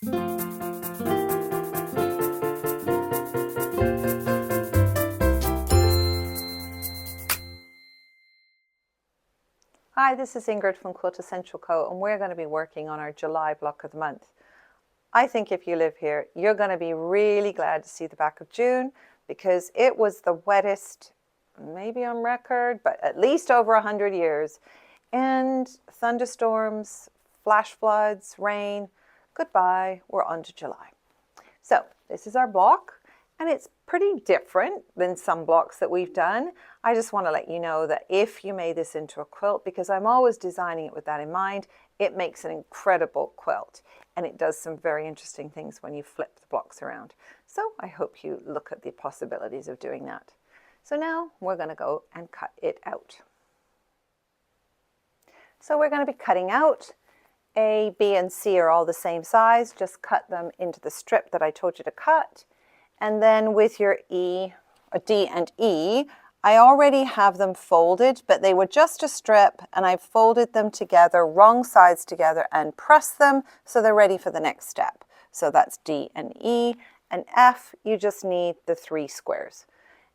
Hi, this is Ingrid from Quiltessential Co, and we're going to be working on our July block of the month. I think if you live here, you're going to be really glad to see the back of June because it was the wettest, maybe on record, but at least over 100 years. And thunderstorms, flash floods, rain, goodbye, we're on to July. So this is our block. And it's pretty different than some blocks that we've done. I just want to let you know that if you made this into a quilt, because I'm always designing it with that in mind, it makes an incredible quilt. And it does some very interesting things when you flip the blocks around. So I hope you look at the possibilities of doing that. So now we're going to go and cut it out. So we're going to be cutting out. A, B, and C are all the same size. Just cut them into the strip that I told you to cut. And then with your D and E, I already have them folded, but they were just a strip, and I folded them together, wrong sides together, and pressed them so they're ready for the next step. So that's D and E. And F, you just need the 3 squares.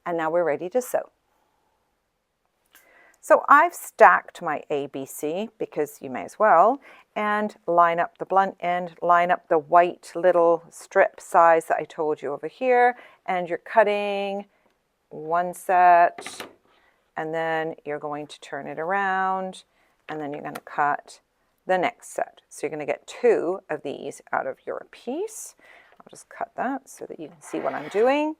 And now we're ready to sew. So I've stacked my ABC, because you may as well, and line up the blunt end, line up the white little strip size that I told you over here, and you're cutting one set, and then you're going to turn it around, and then you're going to cut the next set. So you're going to get 2 of these out of your piece. I'll just cut that so that you can see what I'm doing.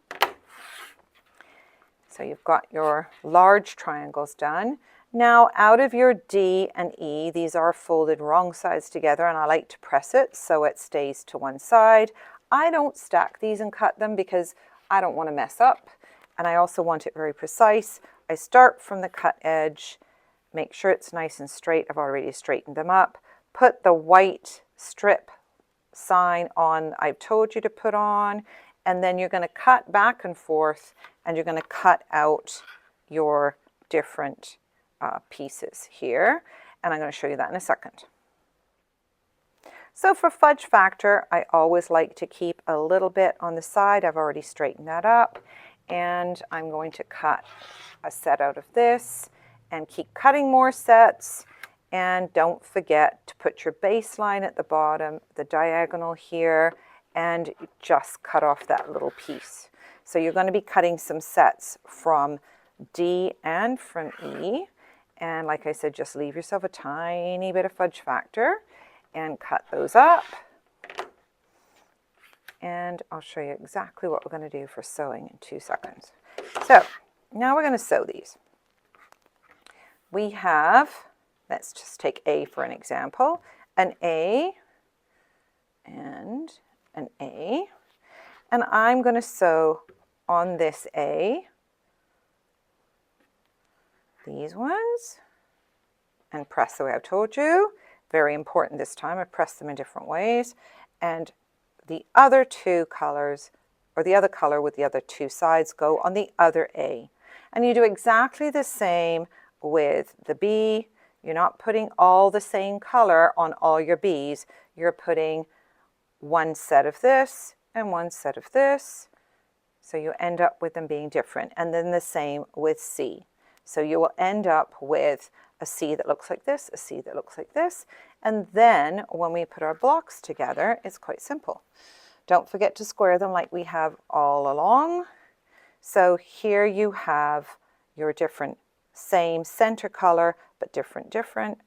So you've got your large triangles done. Now out of your D and E, these are folded wrong sides together, and I like to press it so it stays to one side. I don't stack these and cut them because I don't want to mess up, and I also want it very precise. I start from the cut edge, make sure it's nice and straight. I've already straightened them up. Put the white strip sign on I've told you to put on, and then you're going to cut back and forth, and you're going to cut out your different pieces here. And I'm going to show you that in a second. So for fudge factor, I always like to keep a little bit on the side. I've already straightened that up. And I'm going to cut a set out of this and keep cutting more sets. And don't forget to put your baseline at the bottom, the diagonal here, and just cut off that little piece. So you're going to be cutting some sets from D and from E. And like I said, just leave yourself a tiny bit of fudge factor and cut those up. And I'll show you exactly what we're going to do for sewing in 2 seconds. So now we're going to sew these. We have, let's just take A for an example, an A and an A. And I'm going to sew on this A, these ones, and press the way I've told you. Very important this time. I press them in different ways. And the other 2 colors, or the other color with the other 2 sides, go on the other A. And you do exactly the same with the B. You're not putting all the same color on all your Bs. You're putting one set of this and one set of this. So you end up with them being different. And then the same with C. So you will end up with a C that looks like this, a C that looks like this. And then when we put our blocks together, it's quite simple. Don't forget to square them like we have all along. So here you have your different, same center color, but different,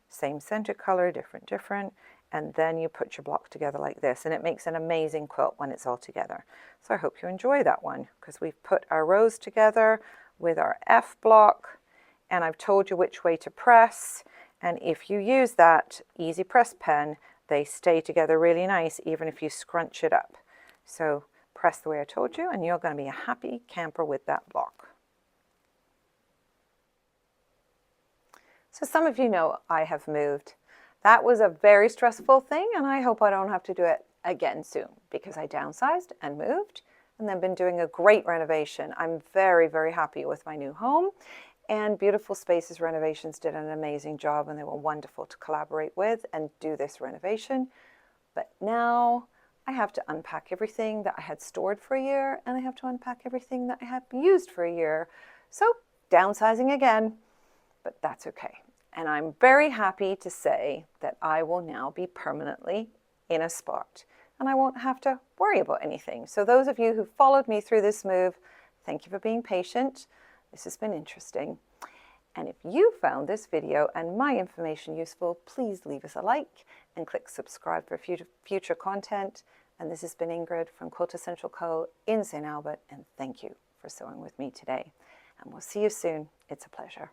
same center color, different. And then you put your block together like this. And it makes an amazing quilt when it's all together. So I hope you enjoy that one, because we've put our rows together with our F block. And I've told you which way to press. And if you use that easy press pen, they stay together really nice, even if you scrunch it up. So press the way I told you, and you're going to be a happy camper with that block. So some of you know I have moved. That was a very stressful thing, and I hope I don't have to do it again soon, because I downsized and moved, and then been doing a great renovation. I'm very, very happy with my new home. And Beautiful Spaces Renovations did an amazing job, and they were wonderful to collaborate with and do this renovation. But now I have to unpack everything that I had stored for a year, and I have to unpack everything that I have used for a year. So downsizing again, but that's okay. And I'm very happy to say that I will now be permanently in a spot, and I won't have to worry about anything. So those of you who followed me through this move, thank you for being patient. This has been interesting. And if you found this video and my information useful, please leave us a like and click subscribe for future content. And this has been Ingrid from Quiltessential Co in St. Albert, and thank you for sewing with me today. And we'll see you soon. It's a pleasure.